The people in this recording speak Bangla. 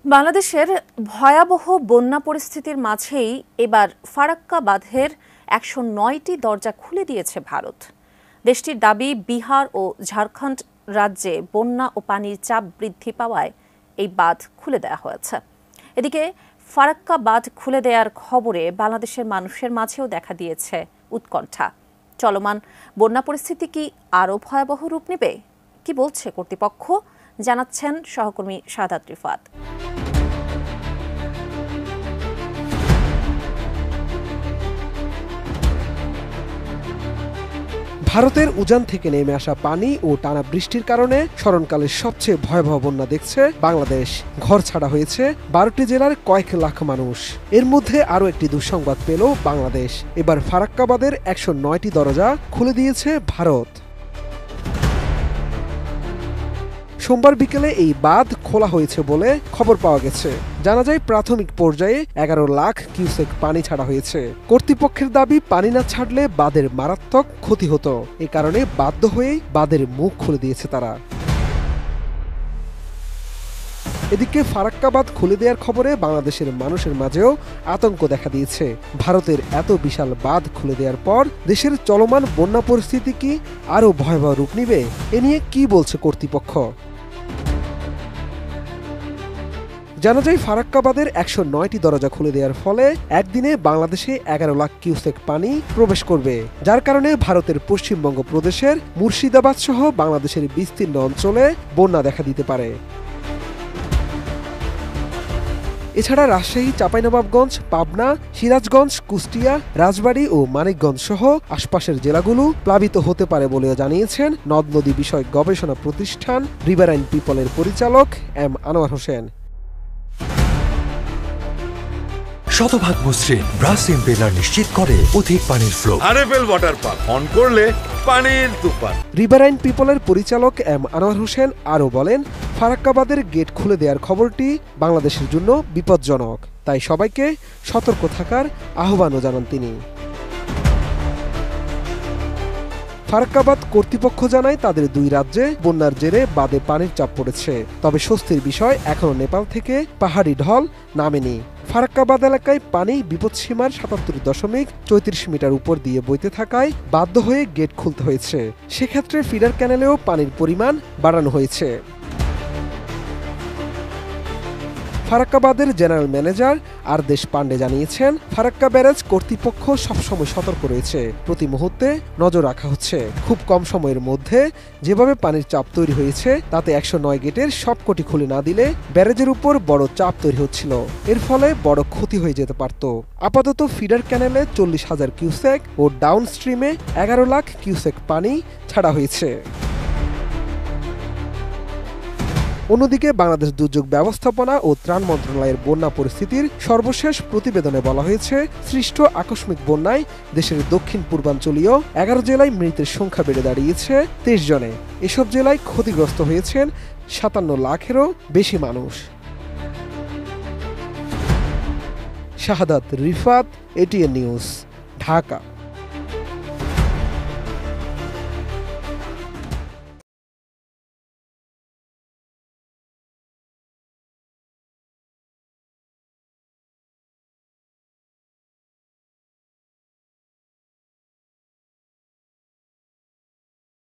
বাংলাদেশের ভয়াবহ বন্যা পরিস্থিতির মাঝেই এবার ফারাক্কা বাঁধের ১০৯টি দরজা খুলে দিয়েছে ভারত। দেশটির দাবি, বিহার ও ঝাড়খণ্ড রাজ্যে বন্যা ও পানির চাপ বৃদ্ধি পাওয়ায় এই বাঁধ খুলে দেওয়া হয়েছে। এদিকে ফারাক্কা বাঁধ খুলে দেওয়ার খবরে বাংলাদেশের মানুষের মাঝেও দেখা দিয়েছে উৎকণ্ঠা। চলমান বন্যা পরিস্থিতি কি আরও ভয়াবহ রূপ নেবে? কি বলছে কর্তৃপক্ষ, জানাচ্ছেন সহকর্মী শাহাদাত রিফাত। ভারতের উজান থেকে নেমে আসা পানি ও টানা বৃষ্টির কারণে স্মরণকালের সবচেয়ে ভয়াবহ বন্যা দেখছে বাংলাদেশ। ঘর ছাড়া হয়েছে ১২টি জেলার কয়েক লাখ মানুষ। এর মধ্যে আরও একটি দুঃসংবাদ পেল বাংলাদেশ। এবার ফারাক্কা বাঁধের ১০৯টি দরজা খুলে দিয়েছে ভারত। সোমবার বিকেলে এই বাঁধ খোলা হয়েছে বলে খবর পাওয়া গেছে। জানা যায়, প্রাথমিক পর্যায়ে ১১ লাখ কিউসেক পানি ছাড়া হয়েছে। কর্তৃপক্ষের দাবি, পানি না ছাড়লে বাঁধের মারাত্মক ক্ষতি হতো। এ কারণে বাধ্য হয়েই বাঁধের মুখ খুলে দিয়েছে তারা। এদিকে ফারাক্কা বাঁধ খুলে দেওয়ার খবরে বাংলাদেশের মানুষের মাঝেও আতঙ্ক দেখা দিয়েছে। ভারতের এত বিশাল বাঁধ খুলে দেওয়ার পর দেশের চলমান বন্যা পরিস্থিতি কি আরও ভয়াবহ রূপ নিবে? এ নিয়ে কি বলছে কর্তৃপক্ষ? জানা যায়, ফারাক্কা বাঁধের ১০৯টি দরজা খুলে দেওয়ার ফলে একদিনে বাংলাদেশে ১১ লাখ কিউসেক পানি প্রবেশ করবে, যার কারণে ভারতের পশ্চিমবঙ্গ প্রদেশের মুর্শিদাবাদ সহ বাংলাদেশের বিস্তীর্ণ অঞ্চলে বন্যা দেখা দিতে পারে। এছাড়া রাজশাহী, চাঁপাইনবাবগঞ্জ, পাবনা, সিরাজগঞ্জ, কুষ্টিয়া, রাজবাড়ী ও মানিকগঞ্জ সহ আশপাশের জেলাগুলো প্লাবিত হতে পারে বলেও জানিয়েছেন নদ নদী বিষয়ক গবেষণা প্রতিষ্ঠান রিভারাইন পিপলের পরিচালক এম আনোয়ার হোসেন। শতভাগ মসৃণ ব্রাশ ইম্পেলার নিশ্চিত করে অধিক পানির flow. RFL water pump on করলে পানির তুফান। রিভারাইন পিপলের পরিচালক এম আনোয়ার হোসেন আরও বলেন, ফারাক্কা বাঁধের গেট খুলে দেওয়ার খবরটি বাংলাদেশের জন্য বিপজ্জনক, তাই সবাইকে সতর্ক থাকার আহ্বানও জানান তিনি। ফারাক্কা বাঁধ কর্তৃপক্ষ জানায়, তাদের দুই রাজ্যে বন্যার জেরে বাঁধে পানির চাপ পড়েছে। তবে স্বস্তির বিষয়, এখনও নেপাল থেকে পাহাড়ি ঢল নামেনি। ফারাক্কা বাঁধ এলাকায় পানি বিপদসীমার ৭৭.৩৪ মিটার উপর দিয়ে বইতে থাকায় বাধ্য হয়ে গেট খুলতে হয়েছে। সেক্ষেত্রে ফিডার ক্যানেলেও পানির পরিমাণ বাড়ানো হয়েছে। ফারাক্কা বাঁধের জেনারেল ম্যানেজার আরদেশ পান্ডে জানিয়েছেন, ফারাক্কা ব্যারেজ কর্তৃপক্ষ সবসময় সতর্ক রয়েছে। প্রতি মুহূর্তে নজর রাখা হচ্ছে। খুব কম সময়ের মধ্যে যেভাবে পানির চাপ তৈরি হয়েছে, তাতে ১০৯ গেটের সবকটি খুলে না দিলে ব্যারেজের উপর বড় চাপ তৈরি হচ্ছিল। এর ফলে বড় ক্ষতি হয়ে যেতে পারত। আপাতত ফিডার ক্যানেলে ৪০,০০০ কিউসেক ও ডাউন স্ট্রিমে ১১ লাখ কিউসেক পানি ছাড়া হয়েছে। অন্যদিকে বাংলাদেশ দুর্যোগ ব্যবস্থাপনা ও ত্রাণ মন্ত্রণালয়ের বন্যা পরিস্থিতির সর্বশেষ প্রতিবেদনে বলা হয়েছে, সৃষ্ট আকস্মিক বন্যায় দেশের দক্ষিণ পূর্বাঞ্চলীয় ১১ জেলায় মৃতের সংখ্যা বেড়ে দাঁড়িয়েছে ২৩ জনে। এসব জেলায় ক্ষতিগ্রস্ত হয়েছেন ৫৭ লাখেরও বেশি মানুষ। শাহাদাত রিফাত, এটিএন নিউজ, ঢাকা।